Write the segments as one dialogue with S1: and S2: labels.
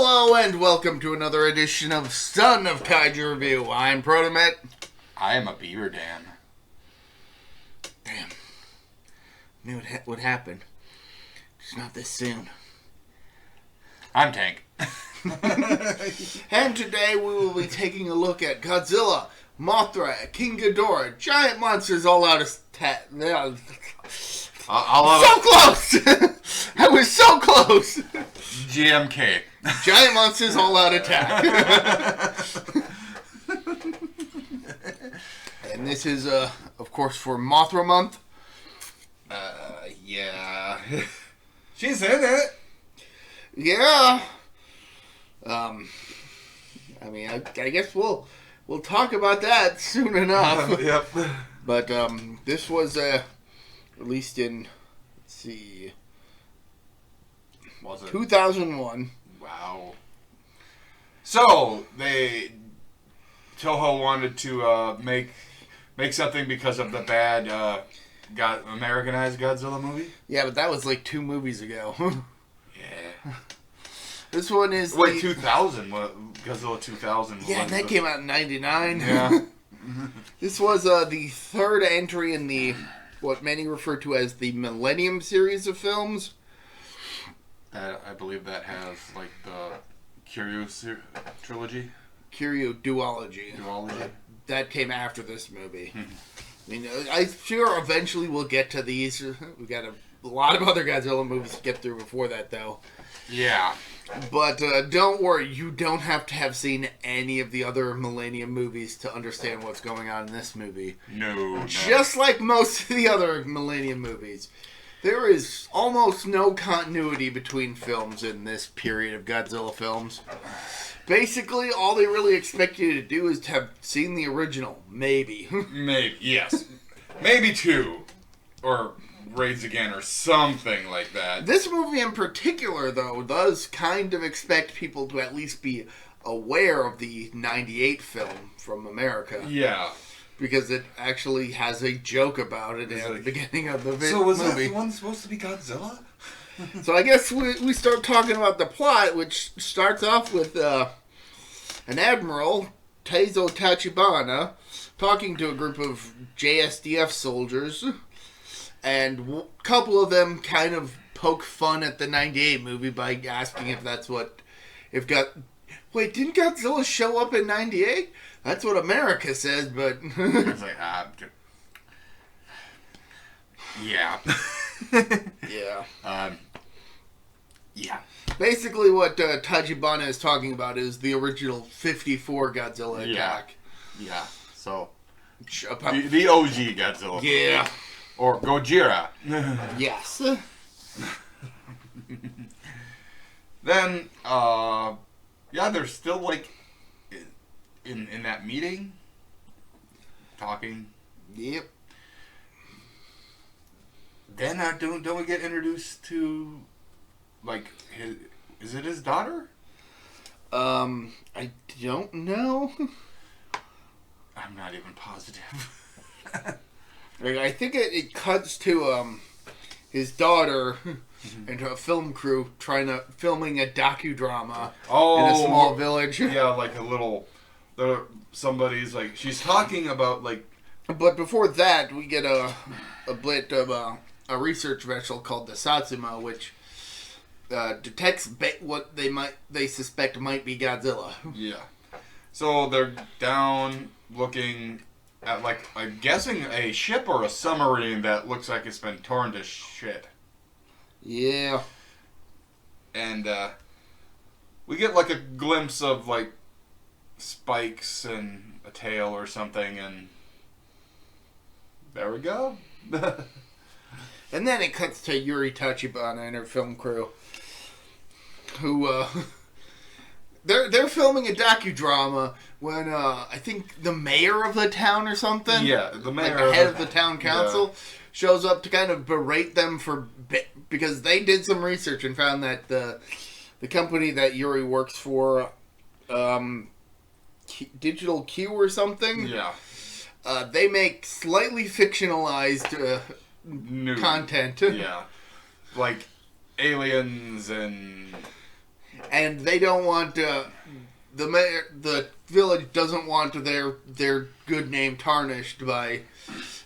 S1: Hello and welcome to another edition of Son of Kaiju Review. I'm Protomet.
S2: I am a Beaver Dan.
S1: Damn. Knew it would happen. Just not this soon.
S2: I'm Tank.
S1: And today we will be taking a look at Godzilla, Mothra, King Ghidorah, giant monsters all out of so close! I was so close!
S2: GMK.
S1: Giant monsters all out attack. And this is, of course, for Mothra month. Yeah.
S2: She's in it.
S1: Yeah. I mean, I guess we'll talk about that soon enough.
S2: Yep.
S1: But, this was, released in, let's see,
S2: Was it?
S1: 2001.
S2: Wow. So, Toho wanted to, make something because of the bad, Americanized Godzilla movie?
S1: Yeah, but that was like 2 movies ago.
S2: Yeah.
S1: This one is
S2: 2000. Godzilla 2000.
S1: Yeah, and that came out in 99.
S2: Yeah.
S1: This was the third entry in the what many refer to as the Millennium series of films.
S2: I believe that has, like, the Kiryu trilogy.
S1: Kiryu duology. That came after this movie. I mean, I'm sure eventually we'll get to these. We got a lot of other Godzilla movies to get through before that, though.
S2: Yeah.
S1: But don't worry, you don't have to have seen any of the other Millennium movies to understand what's going on in this movie.
S2: No.
S1: Just like most of the other Millennium movies, there is almost no continuity between films in this period of Godzilla films. Basically, all they really expect you to do is to have seen the original. Maybe.
S2: Maybe, yes. Maybe 2. Or Raids Again, or something like that.
S1: This movie in particular, though, does kind of expect people to at least be aware of the 98 film from America.
S2: Yeah.
S1: Because it actually has a joke about it at the beginning of the movie.
S2: So was that the one supposed to be Godzilla?
S1: So I guess we start talking about the plot, which starts off with an admiral, Teizo Tachibana, talking to a group of JSDF soldiers, and a couple of them kind of poke fun at the 98 movie by asking if that's what... Wait, didn't Godzilla show up in 98? That's what America says, but...
S2: It's like, yeah.
S1: Yeah.
S2: Yeah.
S1: Basically what Tachibana is talking about is the original 54 Godzilla attack.
S2: Yeah. So,
S1: About...
S2: the OG Godzilla.
S1: Yeah.
S2: Or Gojira.
S1: Yes.
S2: Then, they're still, like, in that meeting, talking.
S1: Yep.
S2: Then, don't we get introduced to, like, is it his daughter?
S1: I don't know.
S2: I'm not even positive.
S1: I think it cuts to his daughter and a film crew filming a docudrama in a small village.
S2: Yeah, like a little. Somebody's like she's talking about like.
S1: But before that, we get a bit of a research vessel called the Satsuma, which detects what they suspect might be Godzilla.
S2: Yeah. So they're down looking at, like, I'm guessing a ship or a submarine that looks like it's been torn to shit.
S1: Yeah.
S2: And, we get, like, a glimpse of, like, spikes and a tail or something, and there we go.
S1: And then it cuts to Yuri Tachibana and her film crew, who, they're filming a docudrama when, I think the mayor of the town or something?
S2: Yeah, the mayor.
S1: Like the head of the town council shows up to kind of berate them because they did some research and found that the company that Yuri works for, Digital Q or something?
S2: Yeah.
S1: They make slightly fictionalized content.
S2: Yeah. Like aliens and
S1: and they don't want the village doesn't want their good name tarnished by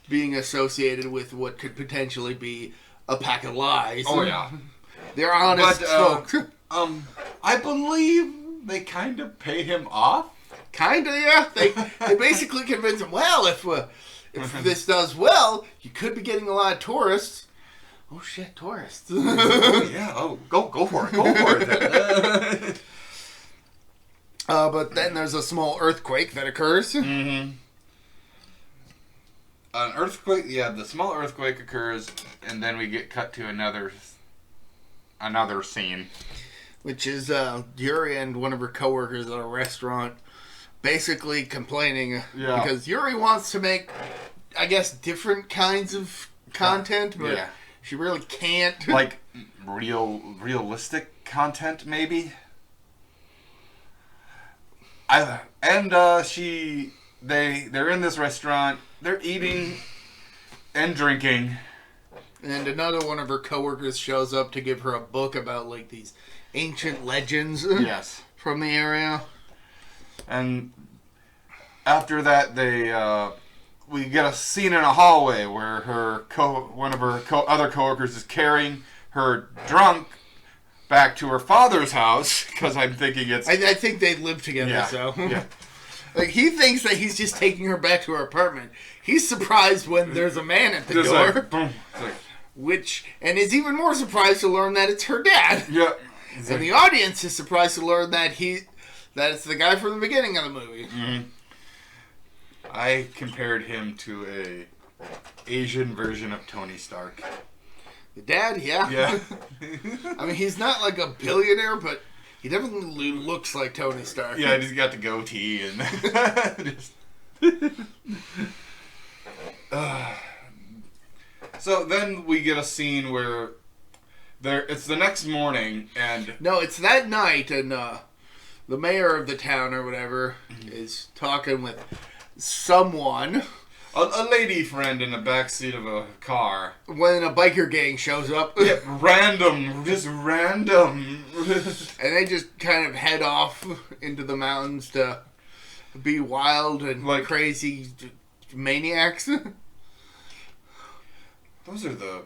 S1: being associated with what could potentially be a pack of lies.
S2: Oh yeah,
S1: they're honest folks.
S2: I believe they kind of pay him off.
S1: Kinda, yeah. They basically convince him. Well, if this does well, you could be getting a lot of tourists. Oh shit, tourists!
S2: Oh yeah. Oh, go for it. Go for it. Then.
S1: But then there's a small earthquake that occurs.
S2: Mm-hmm. An earthquake. Yeah, the small earthquake occurs, and then we get cut to another scene,
S1: Which is Yuri and one of her coworkers at a restaurant basically complaining because Yuri wants to make, I guess, different kinds of content, but she really can't.
S2: Like realistic content, maybe. They're in this restaurant. They're eating and drinking.
S1: And another one of her coworkers shows up to give her a book about like these ancient legends.
S2: Yes.
S1: From the area.
S2: And after that, we get a scene in a hallway where one of her other coworkers is carrying her drunk back to her father's house, because I'm thinking it's...
S1: I think they live together, so...
S2: Yeah.
S1: Like, he thinks that he's just taking her back to her apartment. He's surprised when there's a man at the door.
S2: Like, boom.
S1: And is even more surprised to learn that it's her dad.
S2: Yeah.
S1: And the audience is surprised to learn that it's the guy from the beginning of the movie.
S2: Mm-hmm. I compared him to a Asian version of Tony Stark.
S1: The dad, yeah.
S2: Yeah.
S1: I mean, he's not like a billionaire, but he definitely looks like Tony Stark.
S2: Yeah, he's got the goatee and So then we get a scene where it's the next morning and...
S1: No, it's that night, and the mayor of the town or whatever is talking with someone.
S2: A lady friend in the backseat of a car.
S1: When a biker gang shows up.
S2: Yeah, random. Just random.
S1: And they just kind of head off into the mountains to be wild and like crazy maniacs.
S2: Those are the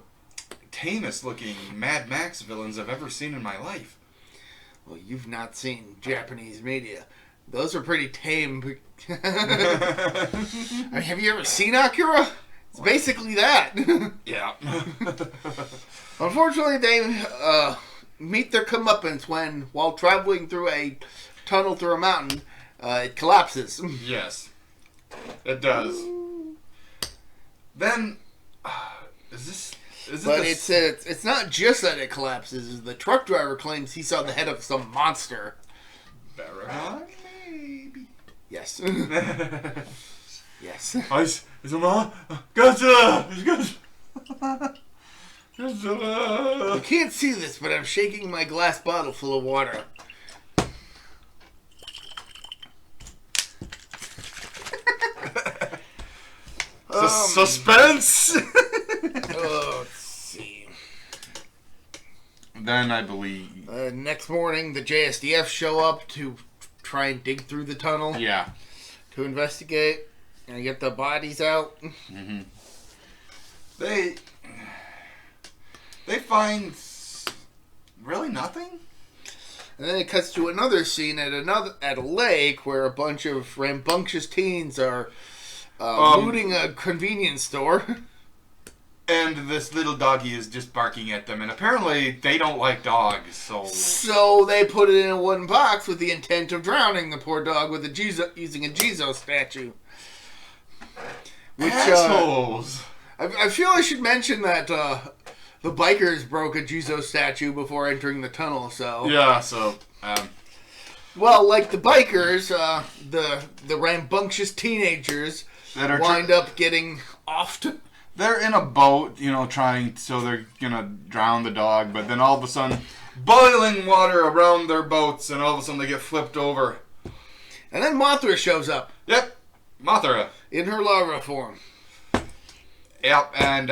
S2: tamest looking Mad Max villains I've ever seen in my life.
S1: Well, you've not seen Japanese media. Those are pretty tame. I mean, have you ever seen Akira? It's basically that.
S2: Yeah.
S1: Unfortunately, they meet their comeuppance when, while traveling through a tunnel through a mountain, it collapses.
S2: Yes. It does. Then,
S1: it's not just that it collapses. The truck driver claims he saw the head of some monster.
S2: Barragon?
S1: Yes. Yes.
S2: It's a Godzilla! It's Godzilla!
S1: You can't see this, but I'm shaking my glass bottle full of water.
S2: Suspense!
S1: Let's see.
S2: Then I believe...
S1: next morning, the JSDF show up to try and dig through the tunnel.
S2: Yeah.
S1: To investigate and get the bodies out.
S2: Mm-hmm. They find really nothing.
S1: And then it cuts to another scene at a lake where a bunch of rambunctious teens are looting a convenience store.
S2: And this little doggy is just barking at them, and apparently they don't like dogs,
S1: So they put it in a wooden box with the intent of drowning the poor dog with using a Jesus statue.
S2: Which, assholes!
S1: I feel I should mention that the bikers broke a Jesus statue before entering the tunnel, so...
S2: Yeah, so...
S1: Well, like the bikers, the rambunctious teenagers that wind up getting offed.
S2: They're in a boat, so they're gonna drown the dog, but then all of a sudden, boiling water around their boats, and all of a sudden they get flipped over.
S1: And then Mothra shows up.
S2: Yep, Mothra.
S1: In her larva form.
S2: Yep, and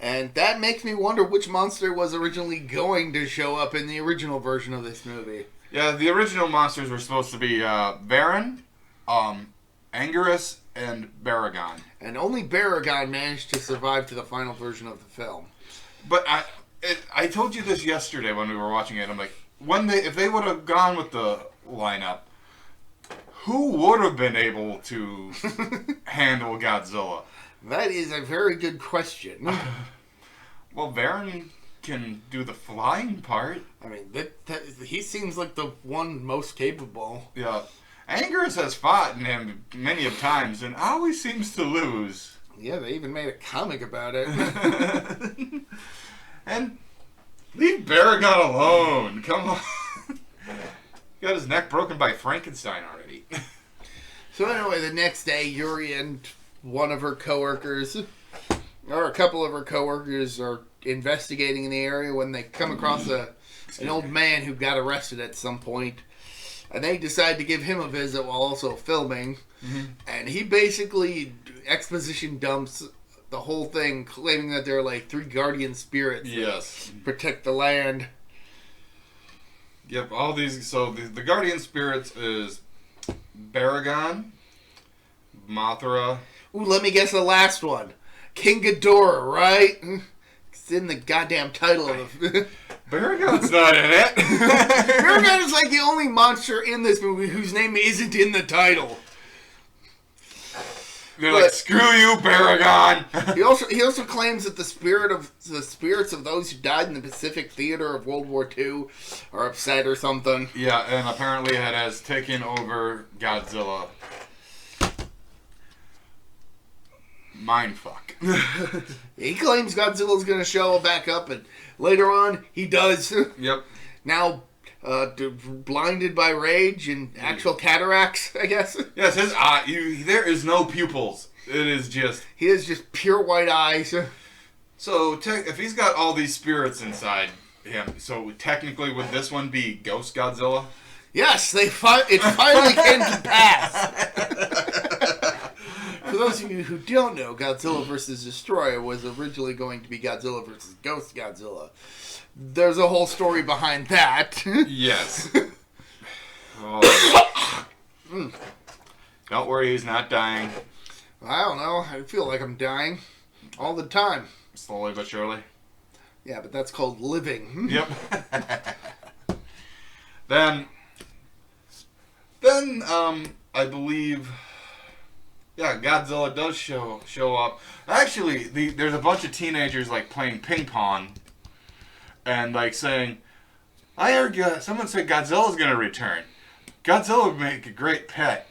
S1: And that makes me wonder which monster was originally going to show up in the original version of this movie.
S2: Yeah, the original monsters were supposed to be Baron, Anguirus, and Baragon.
S1: And only Baragon managed to survive to the final version of the film.
S2: But I told you this yesterday when we were watching it. I'm like, if they would have gone with the lineup, who would have been able to handle Godzilla?
S1: That is a very good question.
S2: Well, Baron can do the flying part.
S1: I mean, he seems like the one most capable.
S2: Yeah. Anguirus has fought him many of times and always seems to lose.
S1: Yeah, they even made a comic about it.
S2: And leave Baragon alone. Come on. Got his neck broken by Frankenstein already.
S1: So anyway, the next day, Yuri and one of her coworkers, or a couple of her coworkers, are investigating in the area when they come across an old man who got arrested at some point. And they decide to give him a visit while also filming. Mm-hmm. And he basically exposition dumps the whole thing, claiming that there are like 3 guardian spirits that protect the land.
S2: Yep, all these. So the guardian spirits is Baragon, Mothra.
S1: Ooh, let me guess the last one. King Ghidorah, right? It's in the goddamn title of the...
S2: Baragon's not in it.
S1: Baragon is like the only monster in this movie whose name isn't in the title.
S2: They're like, screw you, Baragon.
S1: He also claims that the spirits of those who died in the Pacific Theater of World War II are upset or something.
S2: Yeah, and apparently it has taken over Godzilla. Mindfuck.
S1: He claims Godzilla's going to show back up, and later on, he does.
S2: Yep.
S1: Now, blinded by rage and actual cataracts, I guess.
S2: Yes, his there is no pupils. It is just...
S1: He has just pure white eyes.
S2: So, if he's got all these spirits inside him, so technically would this one be Ghost Godzilla?
S1: Yes, it finally came to pass. For those of you who don't know, Godzilla vs. Destroyer was originally going to be Godzilla vs. Ghost Godzilla. There's a whole story behind that.
S2: Yes. Oh. Don't worry, he's not dying.
S1: I don't know. I feel like I'm dying all the time.
S2: Slowly but surely.
S1: Yeah, but that's called living.
S2: Yep. Then, I believe... Yeah, Godzilla does show up. Actually, there's a bunch of teenagers like playing ping pong, and like saying, "I heard someone said Godzilla's gonna return. Godzilla would make a great pet,"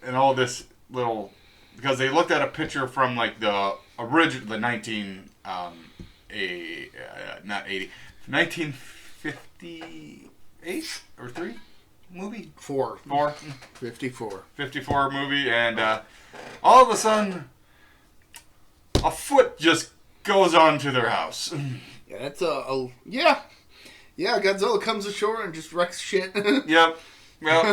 S2: and all this little because they looked at a picture from like the original, the 1958 or 3 movie?
S1: 4. 54.
S2: 54 movie, and all of a sudden, a foot just goes onto their house.
S1: Yeah, that's yeah. Godzilla comes ashore and just wrecks shit.
S2: Yep. Well,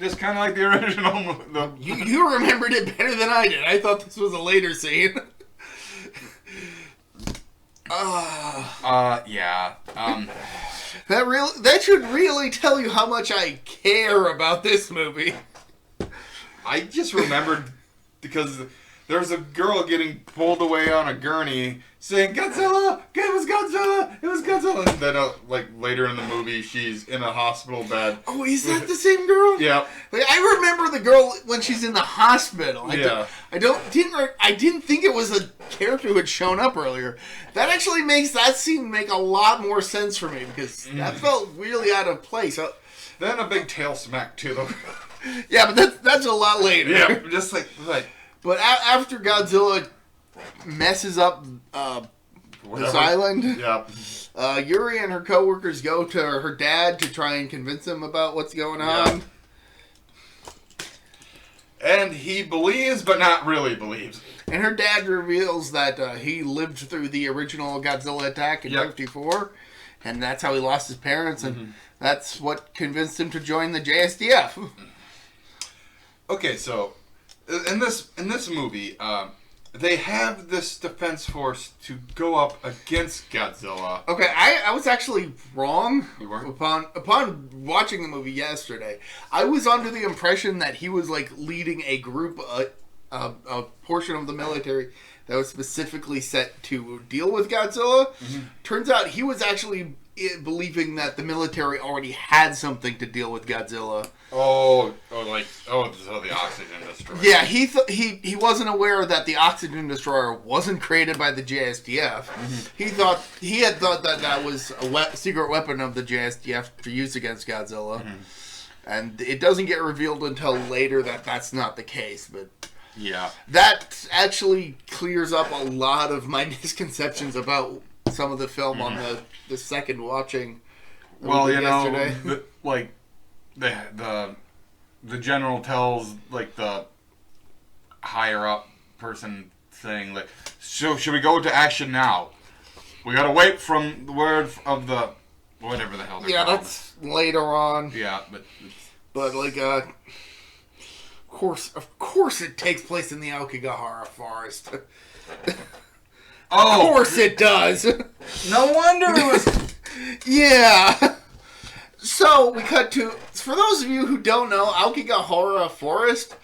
S2: just kind of like the original movie.
S1: You remembered it better than I did. I thought this was a later scene.
S2: Yeah.
S1: That should really tell you how much I care about this movie.
S2: I just remembered because there's a girl getting pulled away on a gurney saying, "Godzilla! It was Godzilla! It was Godzilla!" And then, like, later in the movie, she's in a hospital bed.
S1: Oh, is that the same girl?
S2: Yeah.
S1: Like, I remember the girl when she's in the hospital. I didn't think it was a character who had shown up earlier. That actually makes that scene make a lot more sense for me because that felt really out of place.
S2: Then a big tail smack to them.
S1: Yeah, but that's a lot later.
S2: Yeah, just like.
S1: But after Godzilla messes up this island, Yuri and her coworkers go to her dad to try and convince him about what's going on.
S2: And he believes, but not really believes.
S1: And her dad reveals that he lived through the original Godzilla attack in 54, and that's how he lost his parents, and that's what convinced him to join the JSDF.
S2: Okay, so in this movie, they have this defense force to go up against Godzilla.
S1: Okay, I was actually wrong.
S2: You were?
S1: Upon watching the movie yesterday. I was under the impression that he was like leading a group, a portion of the military that was specifically set to deal with Godzilla. Mm-hmm. Turns out he was actually believing that the military already had something to deal with Godzilla.
S2: So the oxygen destroyer.
S1: Yeah, he wasn't aware that the oxygen destroyer wasn't created by the JSDF. Mm-hmm. He had thought that was a secret weapon of the JSDF for use against Godzilla, mm-hmm. and it doesn't get revealed until later that that's not the case. But
S2: yeah,
S1: that actually clears up a lot of my misconceptions about some of the film mm-hmm. on the second watching.
S2: Well, yesterday. The general tells like the higher up person saying like, so should we go to action now? We gotta wait from the word of the whatever the hell they're called.
S1: That's later on.
S2: Yeah,
S1: but like of course it takes place in the Aokigahara Forest. Of course it does.
S2: No wonder it was.
S1: Yeah. So we cut to, for those of you who don't know, Aokigahara Forest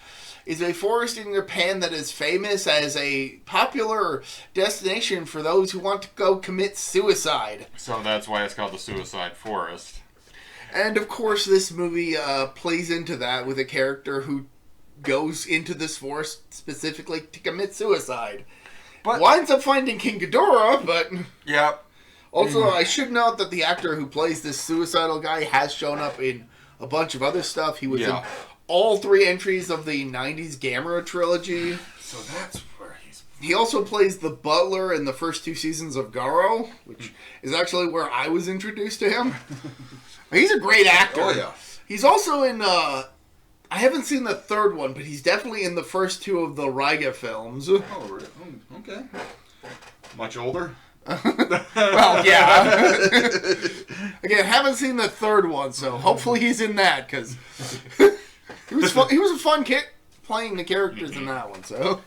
S1: is a forest in Japan that is famous as a popular destination for those who want to go commit suicide.
S2: So that's why it's called the Suicide Forest.
S1: And of course this movie plays into that with a character who goes into this forest specifically to commit suicide. But winds up finding King Ghidorah, but...
S2: Yeah.
S1: Also, I should note that the actor who plays this suicidal guy has shown up in a bunch of other stuff. He was in all 3 entries of the 90s Gamera trilogy.
S2: So that's where he's...
S1: He also plays the butler in the first 2 seasons of Garo, which is actually where I was introduced to him. He's a great actor.
S2: Oh, yeah.
S1: He's also in... I haven't seen the 3rd one, but he's definitely in the first 2 of the Raiga films.
S2: Oh, really? Okay. Much older?
S1: Well, yeah. Again, haven't seen the 3rd one, so hopefully he's in that, because he was a fun kid playing the characters in that one, so.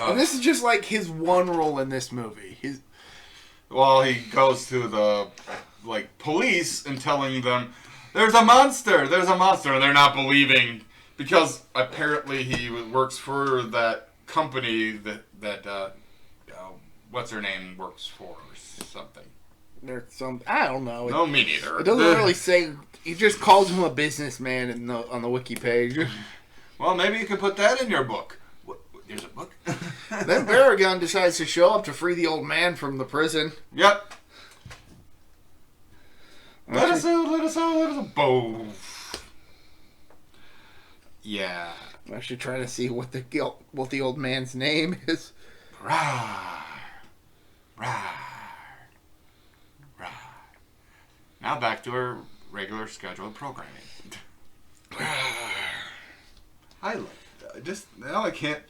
S1: And this is just like his one role in this movie. He
S2: goes to the police and telling them, there's a monster, and they're not believing, because apparently he works for that company that what's her name works for or something.
S1: There's some, I don't know.
S2: No, me neither.
S1: It doesn't really say. He just calls him a businessman on the wiki page.
S2: Well, maybe you could put that in your book. There's a book.
S1: Then Baragon decides to show up to free the old man from the prison.
S2: Yep. Let us out. Boom. Yeah.
S1: I'm actually trying to see what the old man's name is.
S2: Rawr. Now back to our regular scheduled programming. I like that. Just now I can't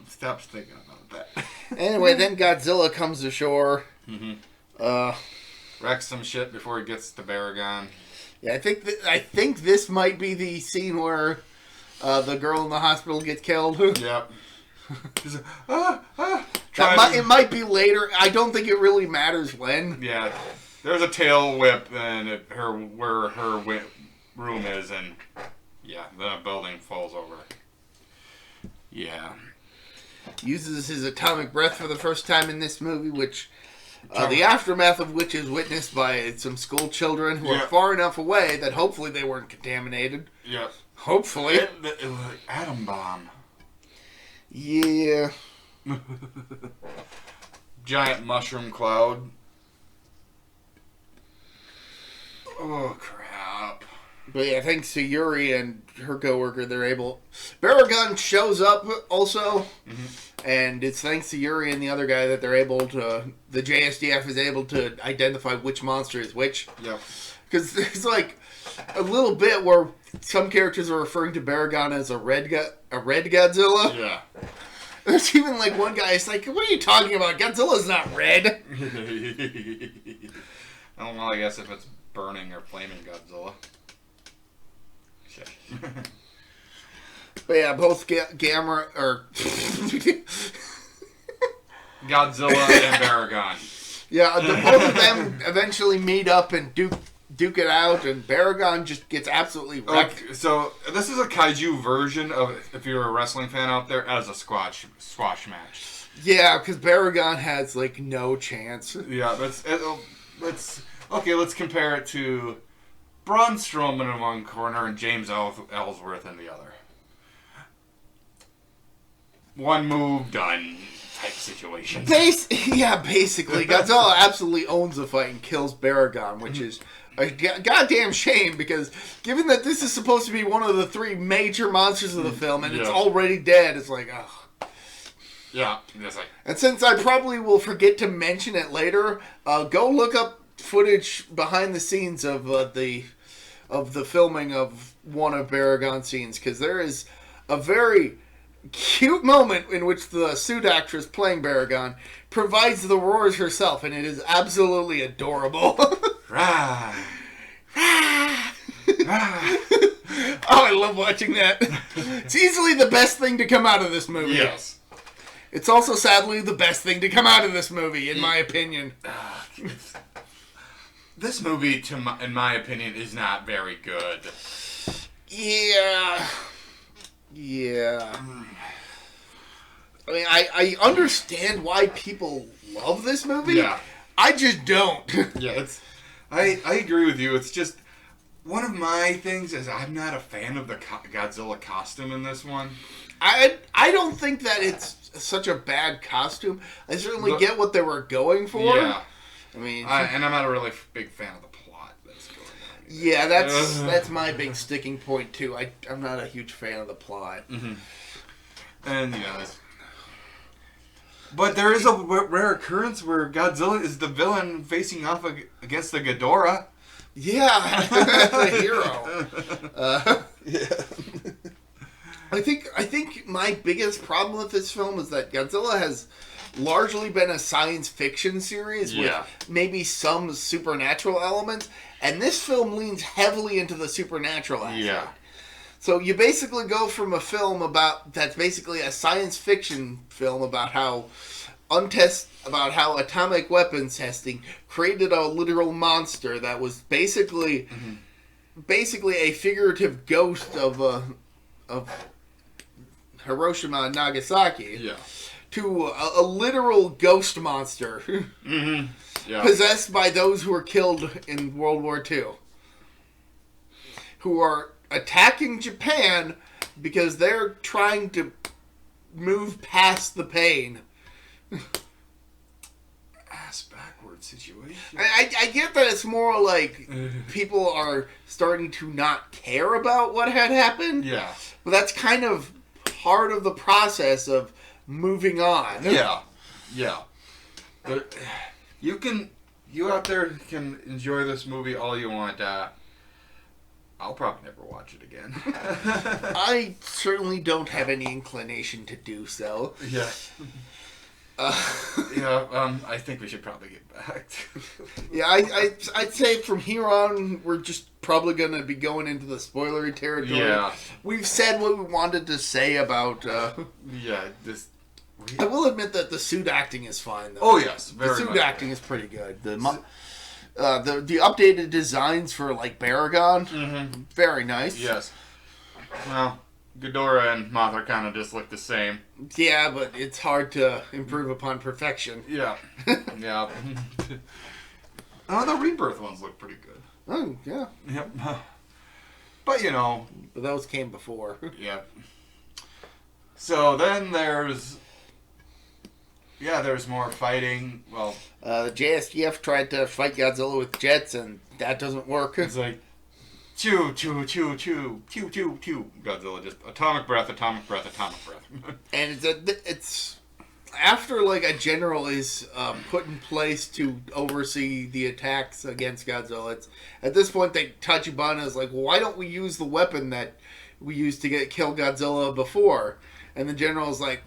S2: stop thinking about that.
S1: Anyway, then Godzilla comes ashore.
S2: Mm-hmm. Wrecks some shit before he gets to Baragon.
S1: Yeah, I think this might be the scene where the girl in the hospital gets killed.
S2: Yep.
S1: It might be later. I don't think it really matters when.
S2: Yeah, there's a tail whip and where her room is, and yeah, the building falls over. Yeah.
S1: Uses his atomic breath for the first time in this movie, which the aftermath of which is witnessed by some school children who are far enough away that hopefully they weren't contaminated.
S2: Yes.
S1: Hopefully.
S2: It was an atom bomb.
S1: Yeah.
S2: Giant mushroom cloud. Oh, crap.
S1: But yeah, thanks to Yuri and her coworker, they're able... Baragon shows up also, and it's thanks to Yuri and the other guy that they're able to... The JSDF is able to identify which monster is which.
S2: Yep.
S1: Because there's like a little bit where some characters are referring to Baragon as a red Godzilla.
S2: Yeah.
S1: There's even like one guy, it's like, what are you talking about? Godzilla's not red.
S2: I don't know, I guess if it's burning or flaming Godzilla.
S1: But yeah, both Gamera or
S2: Godzilla and Baragon.
S1: Yeah, both of them eventually meet up and duke it out, and Baragon just gets absolutely wrecked.
S2: Okay, so this is a kaiju version of, if you're a wrestling fan out there, as a squash match.
S1: Yeah, because Baragon has like no chance.
S2: Yeah, let's compare it to Braun Strowman in one corner and James Ellsworth in the other. One move, done type situation.
S1: Basically, Godzilla absolutely owns the fight and kills Baragon, which is a goddamn shame, because given that this is supposed to be one of the three major monsters of the film and it's already dead, it's like, ugh.
S2: Yeah, that's like.
S1: And since I probably will forget to mention it later, go look up footage behind the scenes of the filming of one of Baragon's scenes, because there is a very cute moment in which the suit actress playing Baragon provides the roars herself, and it is absolutely adorable.
S2: Rah.
S1: Rah. Rah. Oh, I love watching that. It's easily the best thing to come out of this movie.
S2: Yes.
S1: It's also sadly the best thing to come out of this movie, in my opinion.
S2: This movie, in my opinion, is not very good.
S1: Yeah. I mean, I understand why people love this movie.
S2: Yeah.
S1: I just don't.
S2: Yeah, I agree with you. It's just, one of my things is I'm not a fan of the Godzilla costume in this one.
S1: I don't think that it's such a bad costume. I certainly get what they were going for.
S2: Yeah.
S1: I mean...
S2: and I'm not a really big fan of the plot that's going on.
S1: Yeah, that's my big sticking point, too. I'm not a huge fan of the plot.
S2: Mm-hmm. And, but there is a rare occurrence where Godzilla is the villain facing off against the Ghidorah.
S1: Yeah, the hero. Yeah. I think my biggest problem with this film is that Godzilla has largely been a science fiction series with maybe some supernatural elements, and this film leans heavily into the supernatural aspect.
S2: Yeah.
S1: So you basically go from a film that's basically a science fiction film about how atomic weapons testing created a literal monster that was basically a figurative ghost of Hiroshima and Nagasaki.
S2: Yeah.
S1: To a literal ghost monster possessed by those who were killed in World War II, who are attacking Japan because they're trying to move past the pain.
S2: Ass backwards situation.
S1: I get that it's more like people are starting to not care about what had happened.
S2: Yeah.
S1: But that's kind of part of the process of moving on.
S2: Yeah. Yeah. But you out there can enjoy this movie all you want. I'll probably never watch it again.
S1: I certainly don't have any inclination to do so.
S2: Yeah. I think we should probably get back to...
S1: Yeah, I'd say from here on, we're just probably going to be going into the spoilery territory.
S2: Yeah.
S1: We've said what we wanted to say about... I will admit that the suit acting is fine, though.
S2: Oh, yes.
S1: The suit acting is pretty good. The updated designs for, like, Baragon, very nice.
S2: Yes. Well... Ghidorah and Mothra kind of just look the same.
S1: Yeah, but it's hard to improve upon perfection.
S2: Yeah. Yeah. The Rebirth ones look pretty good.
S1: Oh, yeah.
S2: Yep. But,
S1: But those came before.
S2: Yeah. So then there's more fighting. Well...
S1: the JSDF tried to fight Godzilla with jets, and that doesn't work.
S2: It's like... Chew, chew, chew, chew, chew, chew, chew. Godzilla just atomic breath, atomic breath, atomic breath.
S1: And it's after like a general is put in place to oversee the attacks against Godzilla. It's at this point that Tachibana is like, well, why don't we use the weapon that we used to kill Godzilla before? And the general is like,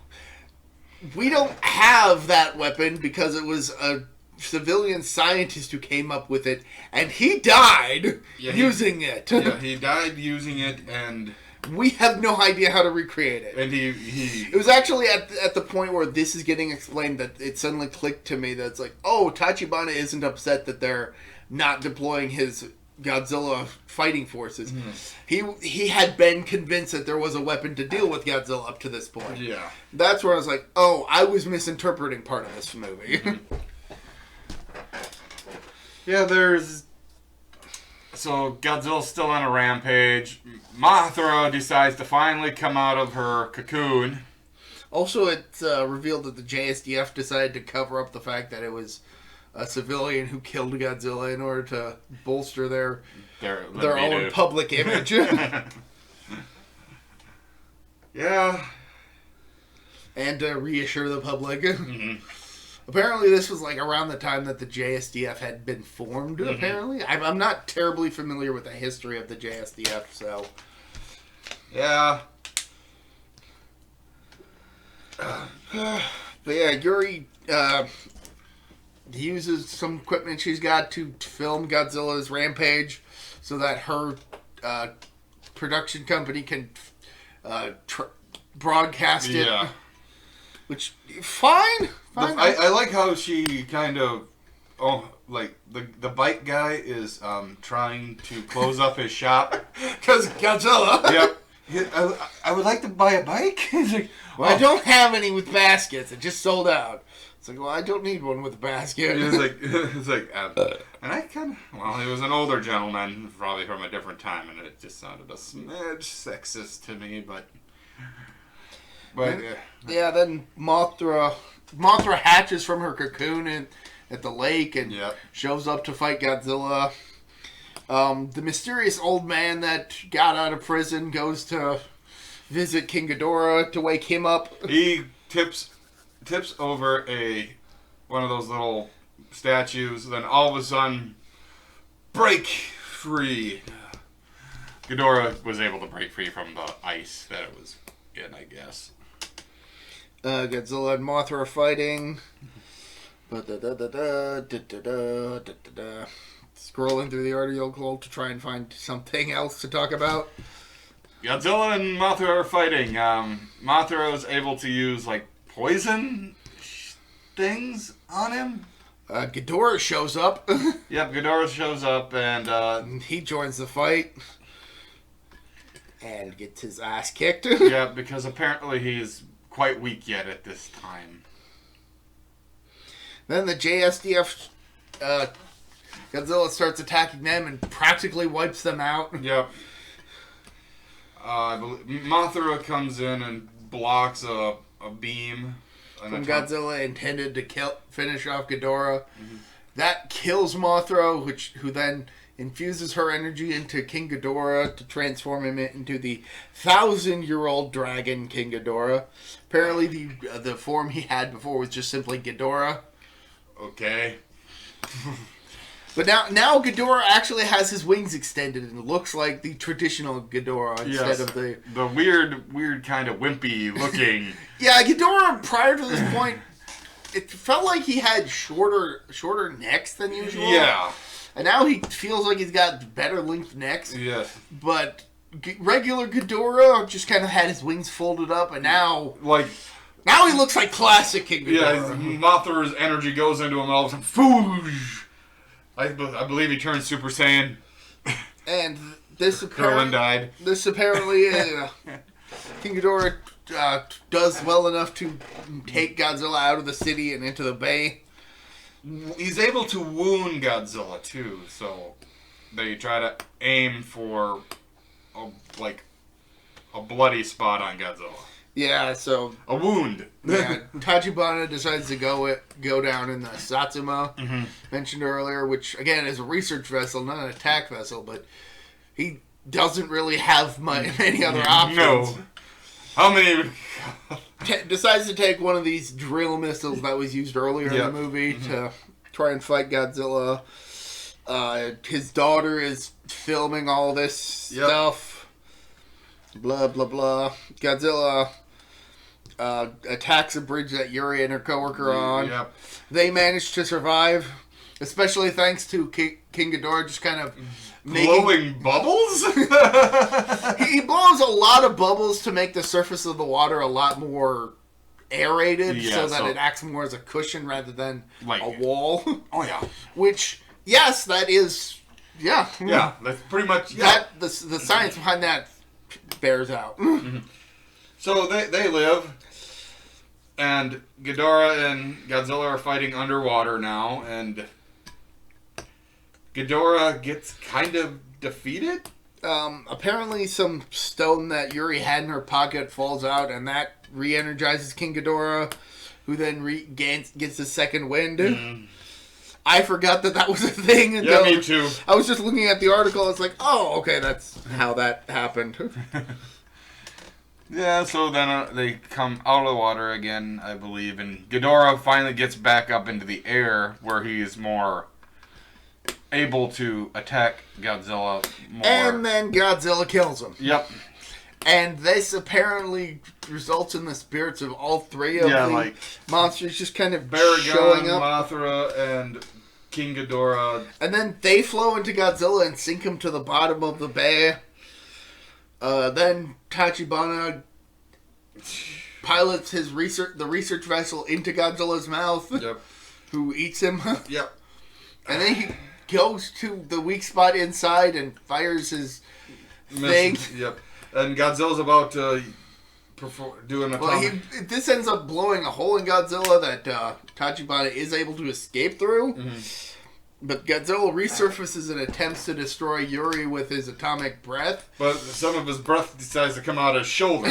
S1: we don't have that weapon because it was a civilian scientist who came up with it, and he died using it.
S2: Yeah, he died using it, and
S1: we have no idea how to recreate it.
S2: And
S1: It was actually at the point where this is getting explained that it suddenly clicked to me that it's like, oh, Tachibana isn't upset that they're not deploying his Godzilla fighting forces. He had been convinced that there was a weapon to deal with Godzilla up to this point.
S2: Yeah.
S1: That's where I was like, oh, I was misinterpreting part of this movie.
S2: Yeah, So Godzilla's still on a rampage. Mothra decides to finally come out of her cocoon.
S1: Also, it's revealed that the JSDF decided to cover up the fact that it was a civilian who killed Godzilla in order to bolster their own public image.
S2: Yeah.
S1: And to reassure the public. Apparently, this was like around the time that the JSDF had been formed, apparently. I'm not terribly familiar with the history of the JSDF, so...
S2: Yeah.
S1: But yeah, Yuri uses some equipment she's got to film Godzilla's rampage so that her production company can broadcast it.
S2: Yeah.
S1: Which, fine.
S2: I like how she kind of... Oh, like, the bike guy is trying to close up his shop.
S1: Because Godzilla.
S2: Yep. I would like to buy a bike. He's like,
S1: well, I don't have any with baskets. It just sold out. It's like, well, I don't need one with a basket.
S2: And I kind of, well, he was an older gentleman, probably from a different time, and it just sounded a smidge sexist to me, but
S1: yeah, then Mothra hatches from her cocoon at the lake and shows up to fight Godzilla. The mysterious old man that got out of prison goes to visit King Ghidorah to wake him up.
S2: He tips over one of those little statues, then all of a sudden, break free. Ghidorah was able to break free from the ice that it was in, I guess.
S1: Godzilla and Mothra are fighting. Scrolling through the article to try and find something else to talk about.
S2: Godzilla and Mothra are fighting. Mothra is able to use, like, poison things on him.
S1: Ghidorah shows up.
S2: Yep, Ghidorah shows up and
S1: he joins the fight. And gets his ass kicked.
S2: Yeah, because apparently he's quite weak yet at this time.
S1: Then the JSDF, Godzilla starts attacking them and practically wipes them out.
S2: Yep. Mothra comes in and blocks a beam.
S1: From Godzilla intended to finish off Ghidorah. That kills Mothra, who then infuses her energy into King Ghidorah to transform him into the 1,000-year-old dragon King Ghidorah. Apparently, the form he had before was just simply Ghidorah.
S2: Okay.
S1: But now Ghidorah actually has his wings extended and looks like the traditional Ghidorah instead of the
S2: weird kind of wimpy looking.
S1: Yeah, Ghidorah prior to this point, it felt like he had shorter necks than usual.
S2: Yeah.
S1: And now he feels like he's got better length necks.
S2: Yes.
S1: But regular Ghidorah just kind of had his wings folded up, and now he looks like classic King Ghidorah.
S2: Yeah, Mothra's energy goes into him and all of a sudden, foosh! I believe he turns Super Saiyan.
S1: And this
S2: Krillin died.
S1: This apparently, King Ghidorah does well enough to take Godzilla out of the city and into the bay.
S2: He's able to wound Godzilla too, so they try to aim for a bloody spot on Godzilla.
S1: Yeah, so
S2: a wound.
S1: Yeah, Tachibana decides to go down in the Satsuma mentioned earlier, which again is a research vessel, not an attack vessel, but he doesn't really have many other options.
S2: No. How many?
S1: Decides to take one of these drill missiles that was used earlier in the movie to try and fight Godzilla. His daughter is filming all this stuff. Blah, blah, blah. Godzilla attacks a bridge that Yuri and her coworker are on.
S2: Yep.
S1: They manage to survive. Especially thanks to King Ghidorah just kind of
S2: blowing bubbles?
S1: He blows a lot of bubbles to make the surface of the water a lot more aerated, so that it acts more as a cushion rather than a wall.
S2: Oh, yeah.
S1: Which, yes, that is... Yeah.
S2: Yeah, that's pretty much...
S1: Yeah. The science behind that bears out.
S2: Mm-hmm. So they live, and Ghidorah and Godzilla are fighting underwater now, and Ghidorah gets kind of defeated?
S1: Apparently some stone that Yuri had in her pocket falls out, and that re-energizes King Ghidorah, who then gets his second wind. Mm. I forgot that was a thing.
S2: Yeah, me too.
S1: I was just looking at the article. I was like, oh, okay, that's how that happened.
S2: Yeah, so then they come out of the water again, I believe, and Ghidorah finally gets back up into the air, where he is more able to attack Godzilla more.
S1: And then Godzilla kills him.
S2: Yep.
S1: And this apparently results in the spirits of all three of the monsters just kind of showing up.
S2: Mothra, and King Ghidorah.
S1: And then they flow into Godzilla and sink him to the bottom of the bay. Then Tachibana pilots the research vessel into Godzilla's mouth.
S2: Yep.
S1: Who eats him.
S2: Yep.
S1: And then he goes to the weak spot inside and fires his thing.
S2: Yep. And Godzilla's about to do an atomic...
S1: Well, this ends up blowing a hole in Godzilla that Tachibana is able to escape through. Mm-hmm. But Godzilla resurfaces and attempts to destroy Yuri with his atomic breath.
S2: But some of his breath decides to come out his shoulder.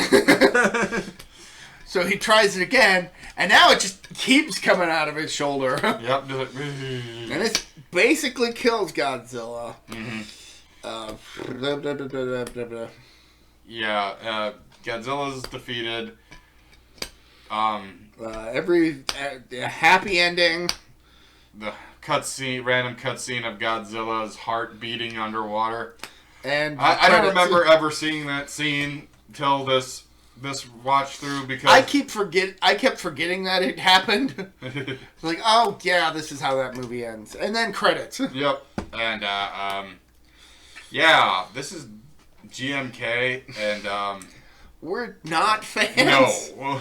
S1: So he tries it again, and now it just keeps coming out of his shoulder.
S2: Yep.
S1: And it basically kills Godzilla.
S2: Mm-hmm. Yeah, Godzilla's defeated.
S1: Every happy ending.
S2: The random cutscene of Godzilla's heart beating underwater.
S1: And
S2: I don't remember ever seeing that scene till this watch through because
S1: I kept forgetting that it happened. Like, oh yeah, this is how that movie ends, and then credits.
S2: Yep, and yeah, this is GMK, and
S1: we're not fans.
S2: No.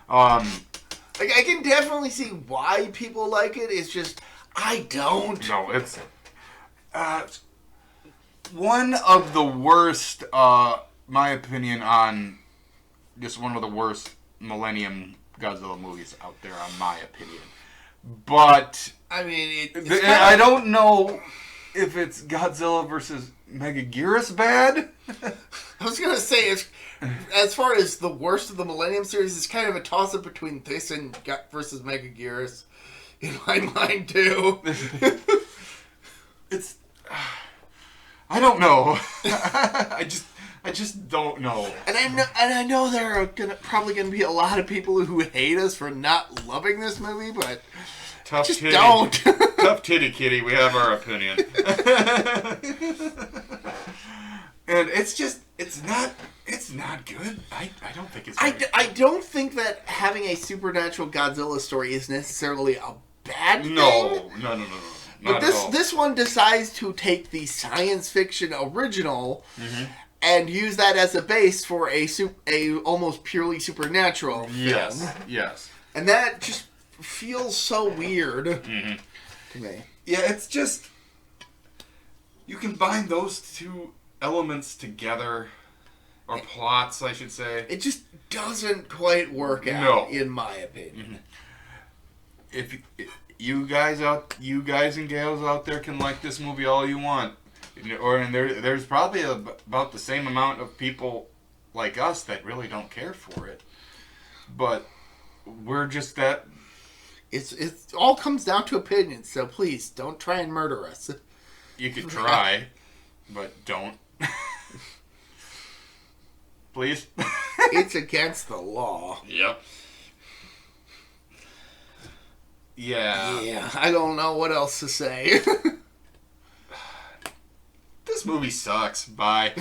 S1: Like, I can definitely see why people like it. It's just I don't.
S2: No, it's one of the worst. My opinion on just one of the worst Millennium Godzilla movies out there, on my opinion. But
S1: I mean,
S2: I don't know if it's Godzilla versus Megaguirus bad.
S1: I was gonna say, as far as the worst of the Millennium series, it's kind of a toss-up between this and versus Megaguirus, in my mind too.
S2: It's, I don't know. I just don't know.
S1: And I know there are probably gonna be a lot of people who hate us for not loving this movie, but
S2: tough
S1: just
S2: titty.
S1: Don't.
S2: Tough titty kitty. We have our opinion. And it's not good. I don't think it's good.
S1: I don't think that having a supernatural Godzilla story is necessarily a bad thing.
S2: No.
S1: But this one decides to take the science fiction original and use that as a base for a almost purely supernatural film.
S2: Yes.
S1: And that just feels so weird to me.
S2: Yeah, it's just you combine those two elements together, or plots, I should say.
S1: It just doesn't quite work out, in my opinion.
S2: If you guys and gals out there can like this movie all you want, and there's probably about the same amount of people like us that really don't care for it, but we're just that.
S1: It all comes down to opinions, so please don't try and murder us.
S2: You could try, but don't. Please.
S1: It's against the law.
S2: Yep. Yeah.
S1: Yeah, I don't know what else to say.
S2: This movie sucks. Bye.